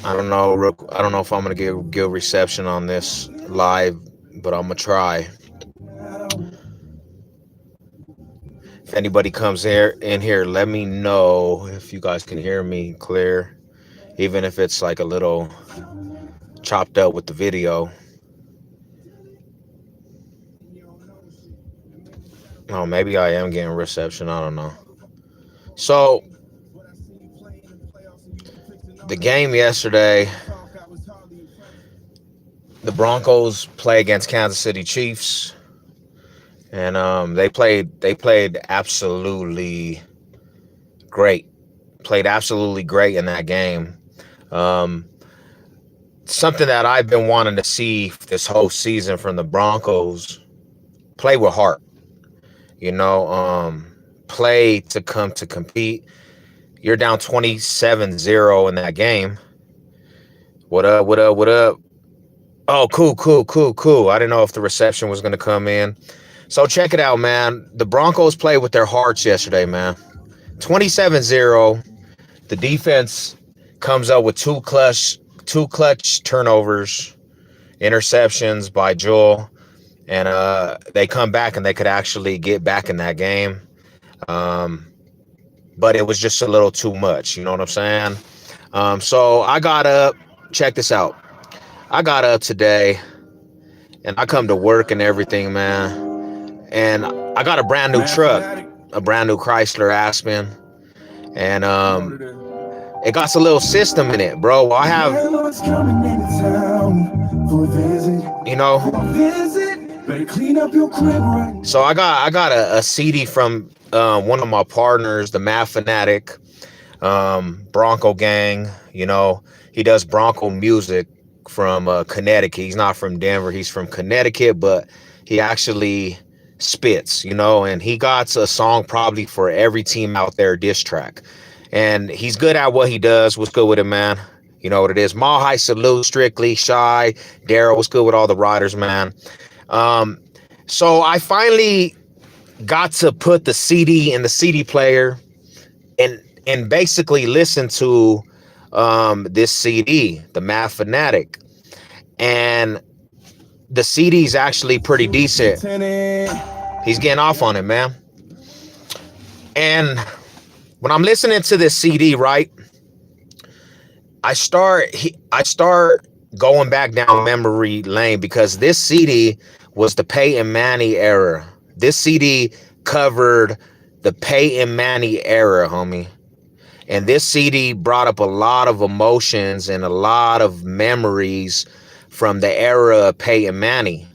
I don't know if I'm gonna get good reception on this live, but I'm gonna try. If anybody comes here in here, let me know if you guys can hear me clear, even if it's like a little chopped up with the video. Oh, maybe I am getting reception. I don't know. So the game yesterday, the Broncos play against Kansas City Chiefs, and they played absolutely great. Played absolutely great in that game. Um, Something that I've been wanting to see this whole season from the Broncos: play with heart. You know, play to come to compete. You're down 27-0 in that game. What up? What up? What up? Oh, cool, cool, cool, cool. I didn't know if the reception was going to come in. So check it out, man. The Broncos played with their hearts yesterday, man. 27-0. The defense comes up with two clutch turnovers, interceptions by Joel, and they come back and they could actually get back in that game. Um, but it was just a little too much, you know what I'm saying? So I got up. Check this out. I got up today and I come to work and everything, man. And I got a brand new truck, a brand new Chrysler Aspen, and it got a little system in it, bro. I have, you know. So I got a CD from one of my partners, the Math Fanatic, Bronco Gang. You know, he does Bronco music from Connecticut. He's not from Denver. He's from Connecticut, but he actually spits, you know, and he got a song probably for every team out there, diss track. And he's good at what he does. What's good with him, man? You know what it is. Mile High Salute, Strictly, Shy, Daryl. What's good with all the riders, man? So I finally got to put the CD in the CD player and basically listen to this CD, the Math Fanatic. And the CD is actually pretty decent. He's getting off on it, man. And when I'm listening to this CD, right, I start going back down memory lane because this CD was the Peyton Manning era. This CD covered the Peyton Manning era, homie. And this CD brought up a lot of emotions and a lot of memories from the era of Peyton Manning.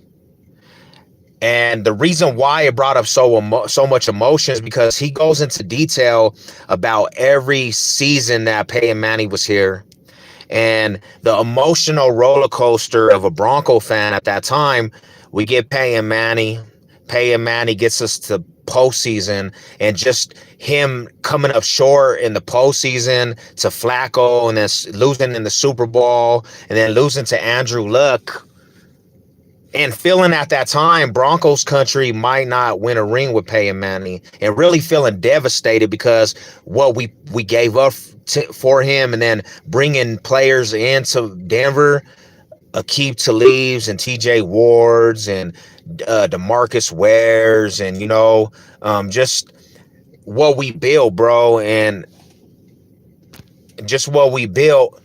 And the reason why it brought up so much emotion is because he goes into detail about every season that Peyton Manning was here and the emotional roller coaster of a Bronco fan at that time. We get Peyton Manning. Peyton Manning gets us to postseason, and just him coming up short in the postseason to Flacco, and then losing in the Super Bowl, and then losing to Andrew Luck. And feeling at that time, Broncos country might not win a ring with Peyton Manning, and really feeling devastated because what we gave up for him, and then bringing players into Denver, Aqib Talibs and TJ Wards and DeMarcus Wares, and you know, just what we built, bro, and just what we built,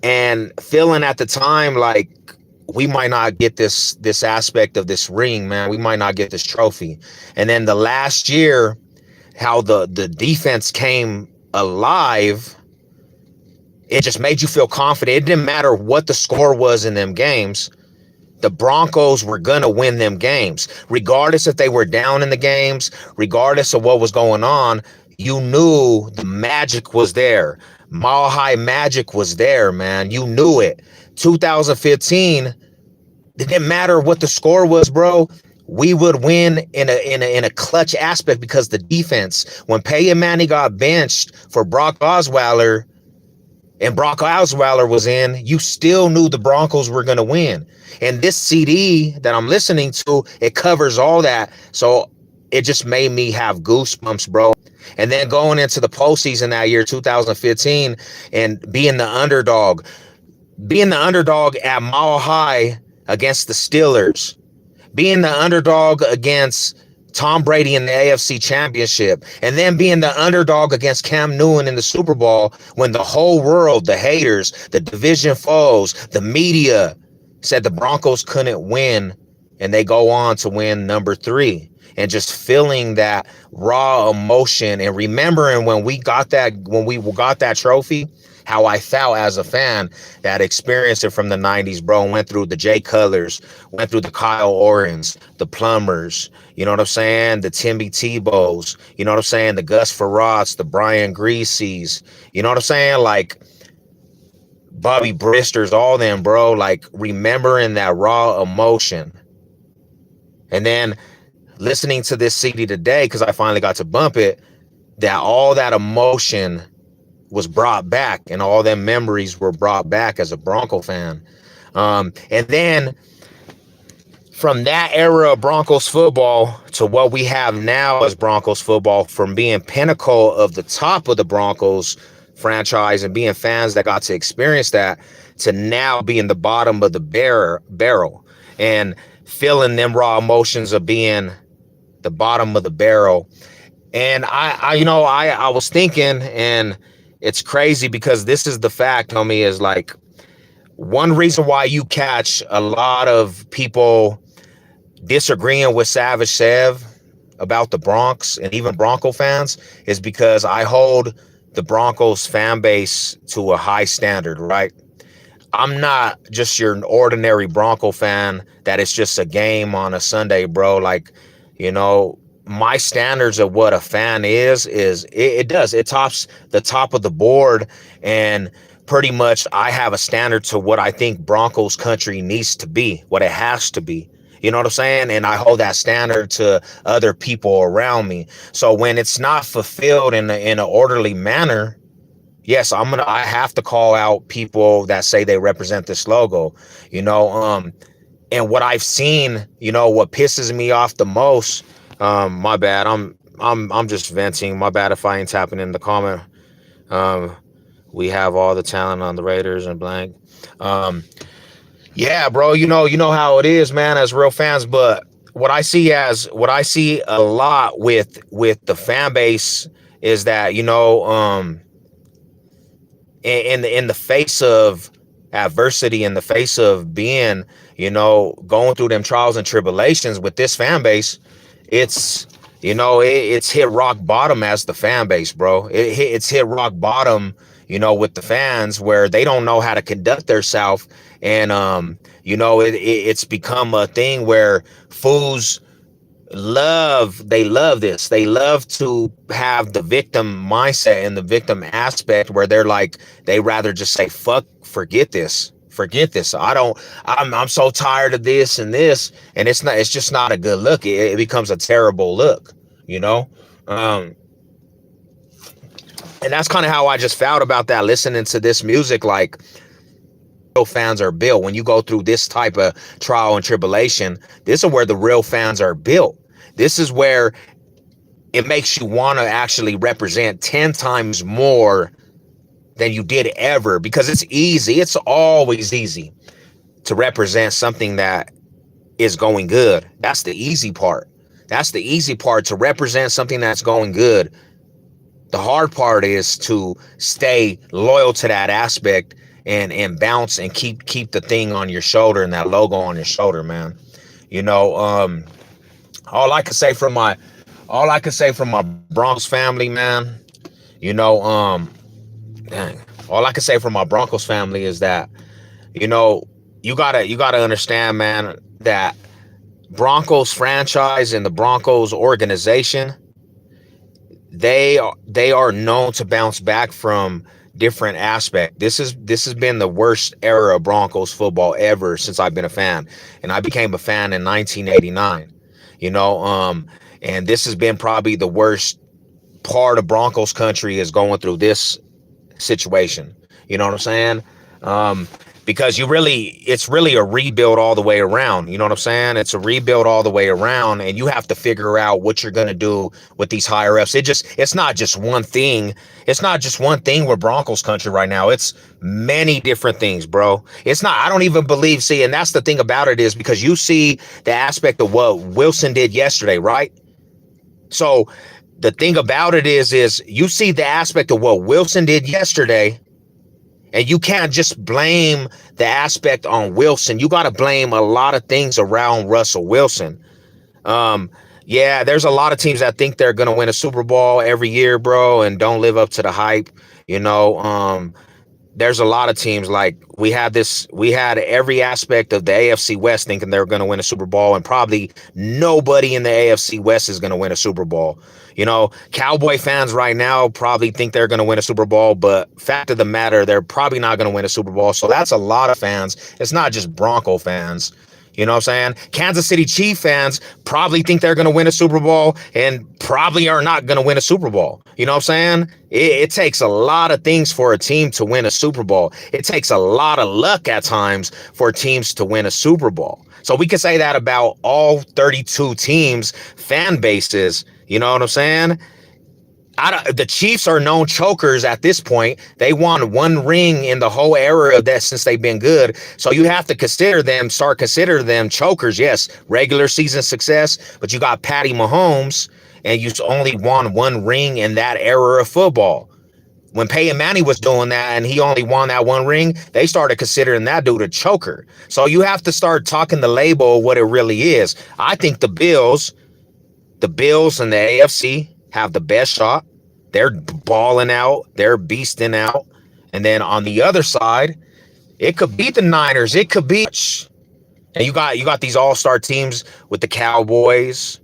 and feeling at the time like we might not get this aspect of this ring, man. We might not get this trophy. And then the last year, how the defense came alive, it just made you feel confident. It didn't matter what the score was in them games. The Broncos were going to win them games. Regardless if they were down in the games, regardless of what was going on, you knew the magic was there. Mile High magic was there, man. You knew it. 2015, it didn't matter what the score was, bro. We would win in a clutch aspect because the defense, when Peyton Manning got benched for Brock Osweiler, and Brock Osweiler was in, you still knew the Broncos were going to win. And this CD that I'm listening to, it covers all that. So it just made me have goosebumps, bro. And then going into the postseason that year, 2015, and being the underdog at Mile High against the Steelers, being the underdog against Tom Brady in the AFC Championship, and then being the underdog against Cam Newton in the Super Bowl when the whole world, the haters, the division foes, the media said the Broncos couldn't win, and they go on to win number 3. And just feeling that raw emotion and remembering when we got that trophy, how I felt as a fan that experienced it from the 90s, bro. Went through the Jay Cutlers, went through the Kyle Orans, the Plumbers, you know what I'm saying? The Timmy Tebows, you know what I'm saying? The Gus Frerots, the Brian Greaseys, you know what I'm saying? Like Bobby Bristers, all them, bro. Like remembering that raw emotion. And then listening to this CD today, because I finally got to bump it, that all that emotion was brought back and all them memories were brought back as a Bronco fan. And then from that era of Broncos football to what we have now as Broncos football, from being pinnacle of the top of the Broncos franchise and being fans that got to experience that, to now being the bottom of the barrel and feeling them raw emotions of being the bottom of the barrel. And I was thinking, and it's crazy because this is the fact, homie, is like one reason why you catch a lot of people disagreeing with Savage Sev about the Bronx and even Bronco fans is because I hold the Broncos fan base to a high standard, right? I'm not just your ordinary Bronco fan that it's just a game on a Sunday, bro. Like, you know, my standards of what a fan is it tops the top of the board. And pretty much I have a standard to what I think Broncos country needs to be, what it has to be. You know what I'm saying? And I hold that standard to other people around me. So when it's not fulfilled in an orderly manner, yes, I have to call out people that say they represent this logo, you know. And what I've seen, you know, what pisses me off the most, my bad, I'm just venting. My bad if I ain't tapping in the comment. We have all the talent on the Raiders and blank. Yeah, bro, you know how it is, man, as real fans. But what I see a lot with the fan base is that, you know, in the face of adversity, in the face of being, you know, going through them trials and tribulations with this fan base, it's, you know, it's hit rock bottom as the fan base, bro. It's hit rock bottom, you know, with the fans where they don't know how to conduct themselves. And, you know, it's become a thing where fools love this. They love to have the victim mindset and the victim aspect where they're like, they rather just say, forget this. I'm so tired of this and this. And it's just not a good look. It becomes a terrible look, you know? And that's kind of how I just felt about that, listening to this music. Like, real fans are built. When you go through this type of trial and tribulation, this is where the real fans are built. This is where it makes you want to actually represent 10 times more than you did ever, because it's easy. It's always easy to represent something that is going good. That's the easy part. That's the easy part, to represent something that's going good. The hard part is to stay loyal to that aspect and bounce and keep the thing on your shoulder and that logo on your shoulder, man. You know, all I can say from my Broncos family, man, you know, all I can say from my Broncos family is that, you know, you gotta understand, man, that Broncos franchise and the Broncos organization, they are known to bounce back from different aspect. This has been the worst era of Broncos football ever since I've been a fan, and I became a fan in 1989. You know, and this has been probably the worst part of Broncos country, is going through this situation. You know what I'm saying? because it's really a rebuild all the way around. You know what I'm saying? It's a rebuild all the way around, and you have to figure out what you're going to do with these higher ups. It's not just one thing. It's not just one thing with Broncos country right now. It's many different things, bro. It's not, I don't even believe, see, and that's the thing about it, is because you see the aspect of what Wilson did yesterday, right? So the thing about it is you see the aspect of what Wilson did yesterday, and you can't just blame the aspect on Wilson. You got to blame a lot of things around Russell Wilson. Yeah, there's a lot of teams that think they're going to win a Super Bowl every year, bro, and don't live up to the hype. You know, there's a lot of teams, like we had every aspect of the AFC West thinking they were going to win a Super Bowl, and probably nobody in the AFC West is going to win a Super Bowl. You know, Cowboy fans right now probably think they're going to win a Super Bowl, but fact of the matter, they're probably not going to win a Super Bowl. So that's a lot of fans. It's not just Bronco fans. You know what I'm saying? Kansas City Chief fans probably think they're going to win a Super Bowl and probably are not going to win a Super Bowl. You know what I'm saying? It takes a lot of things for a team to win a Super Bowl. It takes a lot of luck at times for teams to win a Super Bowl. So we can say that about all 32 teams, fan bases. You know what I'm saying? The Chiefs are known chokers at this point. They won one ring in the whole era of that since they've been good. So you have to consider them chokers. Yes, regular season success, but you got Patty Mahomes, and you only won one ring in that era of football. When Peyton Manning was doing that and he only won that one ring, they started considering that dude a choker. So you have to start talking the label of what it really is. I think the Bills and the AFC have the best shot. They're balling out. They're beasting out. And then on the other side, it could be the Niners. It could be, and you got these all-star teams with the Cowboys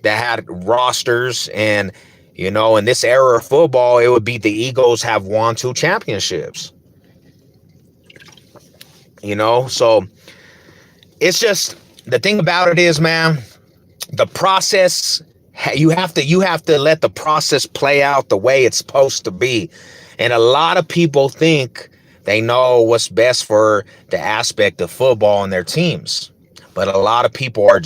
that had rosters, and you know, in this era of football, it would be the Eagles have won 2 championships. You know, so it's just, the thing about it is, man, the process, you have to let the process play out the way it's supposed to be. And a lot of people think they know what's best for the aspect of football and their teams. But a lot of people we're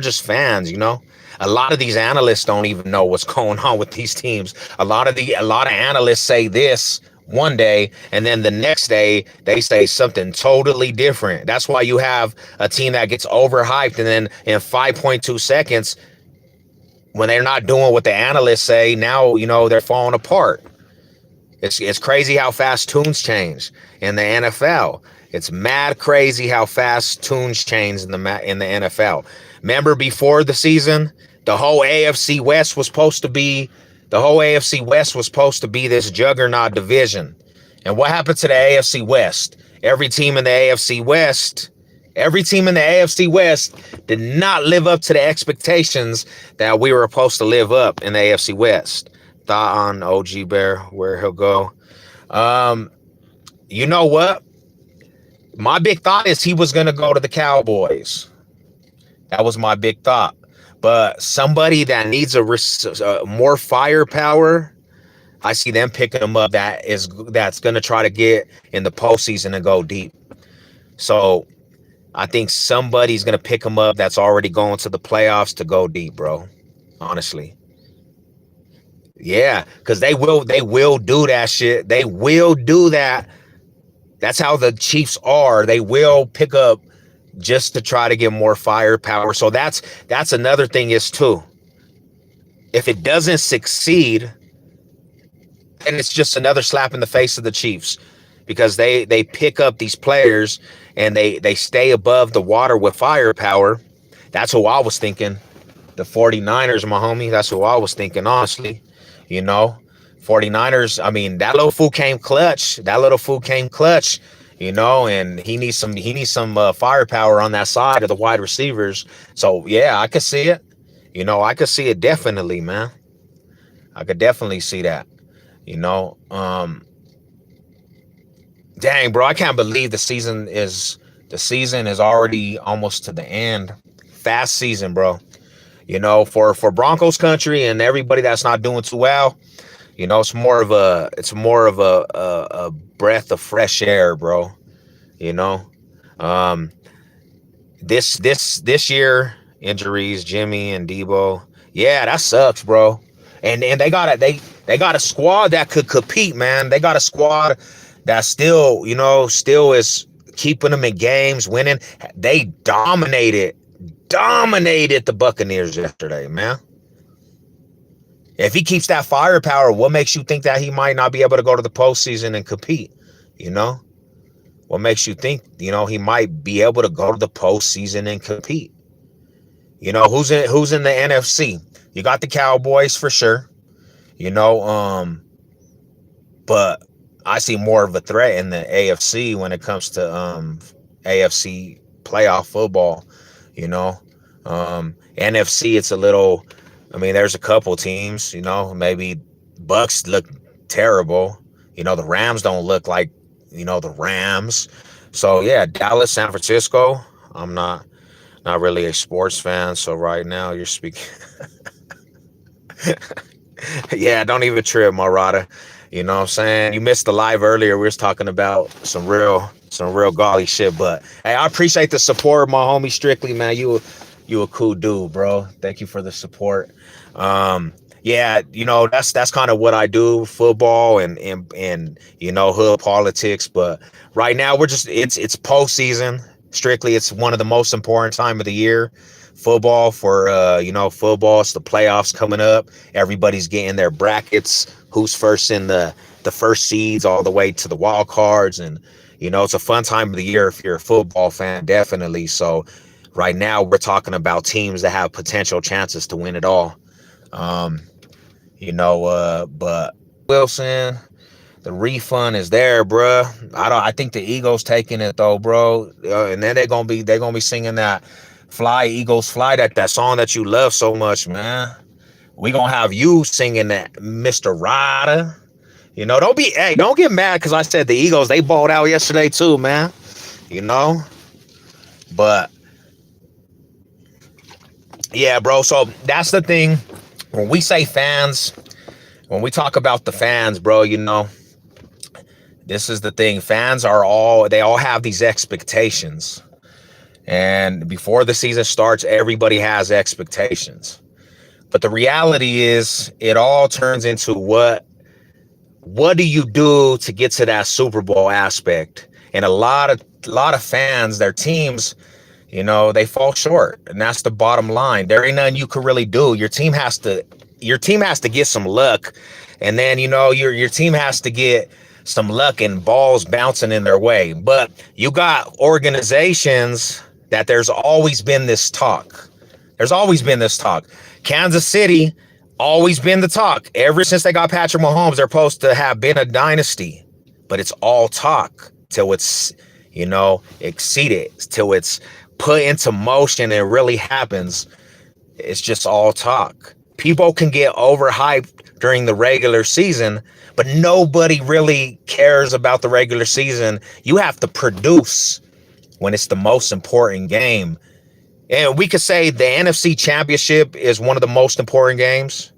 just fans, you know. A lot of these analysts don't even know what's going on with these teams. A lot of analysts say this one day, and then the next day they say something totally different. That's why you have a team that gets overhyped, and then in 5.2 seconds, when they're not doing what the analysts say, now, you know, they're falling apart. It's crazy how fast tunes change in the NFL. It's mad crazy how fast tunes change in the NFL. Remember, before the season, the whole AFC West was supposed to be this juggernaut division. And what happened to the AFC West? Every team in the AFC West did not live up to the expectations that we were supposed to live up in the AFC West. Thought on OG Bear, where he'll go. You know what? My big thought is he was going to go to the Cowboys. That was my big thought. But somebody that needs more firepower, I see them picking him up that's going to try to get in the postseason and go deep. So I think somebody's going to pick him up that's already going to the playoffs to go deep, bro. Honestly. Yeah, because they will do that shit. They will do that. That's how the Chiefs are. They will pick up just to try to get more firepower. So that's another thing is too. If it doesn't succeed, then it's just another slap in the face of the Chiefs, because they pick up these players and they stay above the water with firepower. That's what I was thinking. The 49ers, my homie, that's what I was thinking, honestly. You know, 49ers, I mean, that little fool came clutch. You know, and he needs some firepower on that side of the wide receivers. So yeah, I could see it. You know, I could see it definitely, man. I could definitely see that. You know, dang, bro, I can't believe the season is already almost to the end. Fast season, bro. You know, for Broncos country and everybody that's not doing too well, you know, it's more of a breath of fresh air, bro. you know. Um, this year, injuries, Jimmy and Debo. Yeah, that sucks, bro. And they got a squad that could compete, man. They got a squad that still, still is keeping them in games, winning. They dominated the Buccaneers yesterday, man. If he keeps that firepower, what makes you think that he might not be able to go to the postseason and compete? You know, what makes you think, he might be able to go to the postseason and compete? Who's in the NFC? You got the Cowboys for sure. You know, but I see more of a threat in the AFC when it comes to AFC playoff football. NFC, it's a little. I mean, there's a couple teams. Maybe Bucks look terrible. The Rams don't look like the Rams. So yeah, Dallas, San Francisco. I'm not really a sports fan. So right now you're speaking. Yeah, don't even trip, Marada. You know what I'm saying? You missed the live earlier. We was talking about some real golly shit. But hey, I appreciate the support, my homie Strictly, man. You a cool dude, bro. Thank you for the support. Yeah, that's kind of what I do, football and hood politics. But right now it's postseason. Strictly, it's one of the most important time of the year. Football football. It's the playoffs coming up. Everybody's getting their brackets. Who's first in the first seeds all the way to the wild cards, and it's a fun time of the year if you're a football fan, definitely. So right now we're talking about teams that have potential chances to win it all. But Wilson, the refund is there, bruh. I think the Eagles taking it though, bro. And then they're gonna be singing that "Fly Eagles Fly," that song that you love so much, man. We gonna have you singing that, Mr. Ryder. Don't get mad because I said the Eagles, they balled out yesterday too, man. You know, but yeah, bro. So that's the thing. When we say fans, when we talk about the fans, bro, this is the thing. Fans they all have these expectations. And before the season starts, everybody has expectations. But the reality is it all turns into what do you do to get to that Super Bowl aspect? And a lot of fans, their teams, they fall short. And that's the bottom line. There ain't nothing you could really do. Your team has to get some luck. And then, your team has to get some luck and balls bouncing in their way. But you got organizations that there's always been this talk. Kansas City, always been the talk. Ever since they got Patrick Mahomes, they're supposed to have been a dynasty. But it's all talk till it's, exceeded, till it's put into motion and it really happens. It's just all talk. People can get overhyped during the regular season, but nobody really cares about the regular season. You have to produce when it's the most important game. And we could say the NFC Championship is one of the most important games,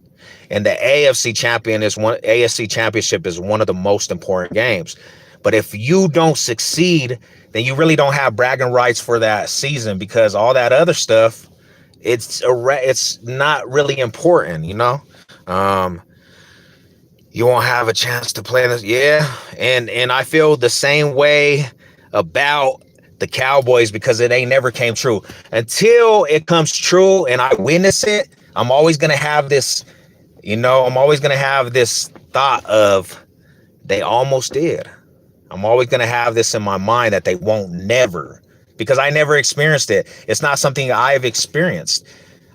and the AFC Championship is one of the most important games. But if you don't succeed, then you really don't have bragging rights for that season, because all that other stuff, it's not really important, you won't have a chance to play this. Yeah. And I feel the same way about the Cowboys, because it ain't never came true. Until it comes true and I witness it, I'm always going to have this, thought of they almost did. I'm always going to have this in my mind that they won't never, because I never experienced it. It's not something I've experienced.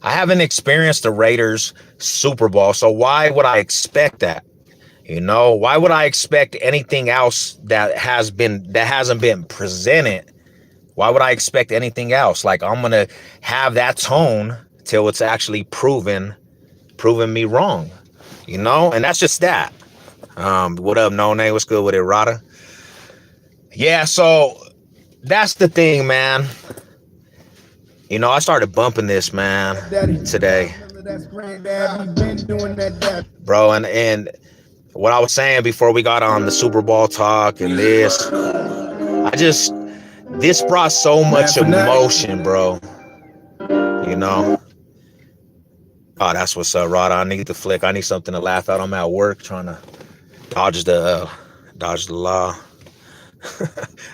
I haven't experienced the Raiders Super Bowl. So why would I expect that? Why would I expect anything else that hasn't been presented? Why would I expect anything else? Like, I'm going to have that tone till it's actually proven me wrong, and that's just that. What up, No Name? What's good with it, Rada? Yeah, so that's the thing, man. I started bumping this, man, today. Bro, and what I was saying before we got on the Super Bowl talk and this, This brought so much emotion, bro. You know. Oh, that's what's up, Rod. I need the flick. I need something to laugh at. I'm at work trying to dodge the law.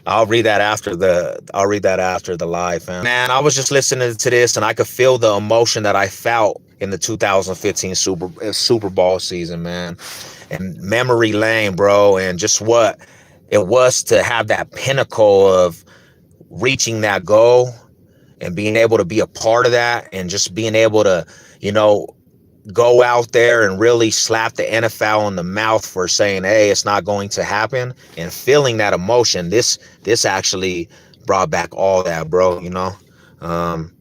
I'll read that after the live, man. I was just listening to this and I could feel the emotion that I felt in the 2015 Super Bowl season, man. And memory lane, bro, and just what it was to have that pinnacle of reaching that goal and being able to be a part of that and just being able to, you know, go out there and really slap the NFL in the mouth for saying, hey, it's not going to happen, and feeling that emotion. This actually brought back all that, bro, you know. And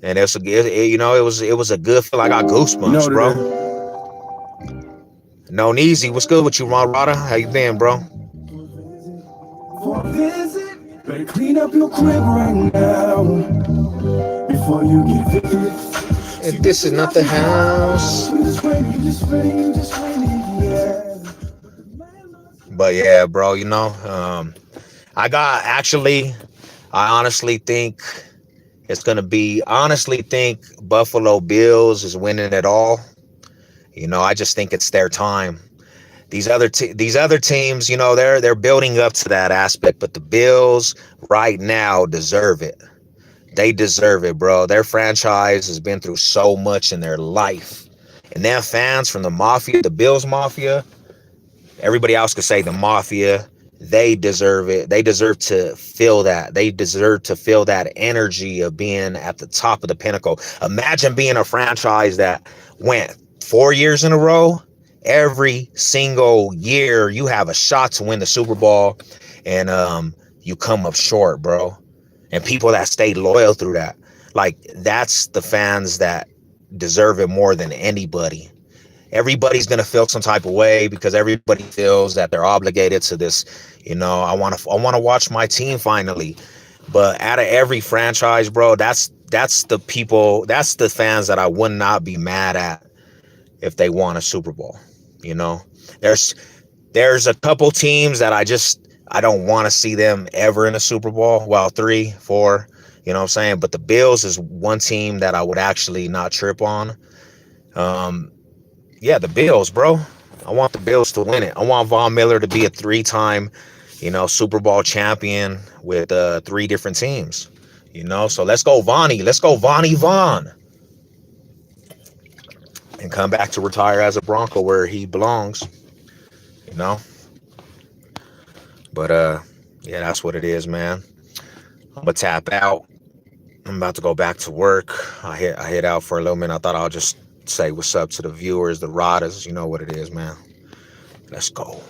it was a good feel. I got goosebumps, bro. No Neezy, what's good with you, Ron Rada? How you been, bro? Better clean up your crib right now before you get evicted. And this is not the house. But yeah, bro, you know, I honestly think Buffalo Bills is winning it all. You know, I just think it's their time. These other teams, you know, they're building up to that aspect, but the Bills right now deserve it. They deserve it, bro. Their franchise has been through so much in their life. And their fans from the Mafia, the Bills Mafia, everybody else could say the Mafia, they deserve it. They deserve to feel that. They deserve to feel that energy of being at the top of the pinnacle. Imagine being a franchise that went 4 years in a row. Every single year you have a shot to win the Super Bowl, and you come up short, bro. And people that stayed loyal through that, like, that's the fans that deserve it more than anybody. Everybody's gonna feel some type of way because everybody feels that they're obligated to this. You know, I want to watch my team finally. But out of every franchise, bro, that's the fans that I would not be mad at if they won a Super Bowl. You know, there's a couple teams that I don't want to see them ever in a Super Bowl. Well, 3, 4, you know what I'm saying? But the Bills is one team that I would actually not trip on. Yeah, the Bills, bro. I want the Bills to win it. I want Von Miller to be a 3-time, you know, Super Bowl champion with 3 different teams. You know, so let's go Vonnie. Let's go Vonnie Vaughn. And come back to retire as a Bronco where he belongs. You know? But yeah, that's what it is, man. I'm gonna tap out. I'm about to go back to work. I hit out for a little minute. I thought I'll just say what's up to the viewers, the Rodders. You know what it is, man. Let's go.